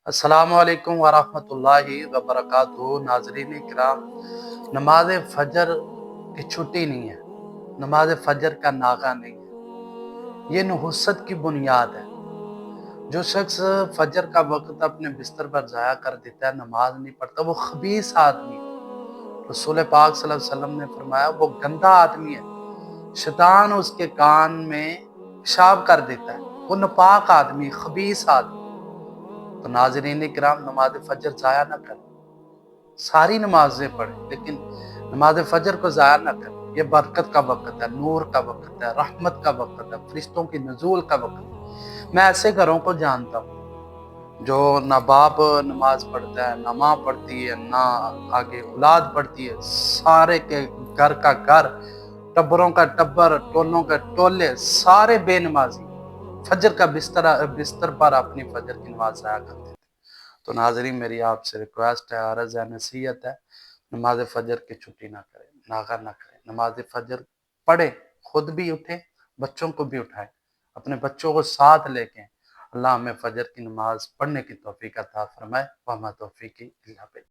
السلام علیکم ورحمۃ اللہ وبرکاتہ۔ ناظرین کرام، نماز فجر کی چھٹی نہیں ہے، نماز فجر کا ناغہ نہیں ہے، یہ نحوست کی بنیاد ہے۔ جو شخص فجر کا وقت اپنے بستر پر ضائع کر دیتا ہے، نماز نہیں پڑھتا، وہ خبیث آدمی ہے۔ رسول پاک صلی اللہ علیہ وسلم نے فرمایا وہ گندا آدمی ہے، شیطان اس کے کان میں پیشاب کر دیتا ہے، وہ ناپاک آدمی، خبیث آدمی۔ تو ناظرین کرام، نماز فجر ضائع نہ کریں، ساری نمازیں پڑھیں لیکن نماز فجر کو ضائع نہ کریں۔ یہ برکت کا وقت ہے، نور کا وقت ہے، رحمت کا وقت ہے، فرشتوں کی نزول کا وقت ہے۔ میں ایسے گھروں کو جانتا ہوں جو نہ باپ نماز پڑھتا ہے، نہ ماں پڑھتی ہے، نہ آگے اولاد پڑھتی ہے، سارے کے گھر کا گھر، ٹبروں کا ٹبر، ٹولوں کا ٹولے، سارے بے نمازی فجر کا بستر پر اپنی فجر کی نماز ضائع کرتے تھے۔ تو ناظرین، میری آپ سے ریکویسٹ ہے، عرض ہے، نصیحت ہے، نماز فجر کی چھٹی نہ کریں، ناغہ نہ کریں، نماز فجر پڑھیں، خود بھی اٹھیں، بچوں کو بھی اٹھائیں، اپنے بچوں کو ساتھ لے کے۔ اللہ ہمیں فجر کی نماز پڑھنے کی توفیق عطا فرمائے، وما توفیقی الا باللہ۔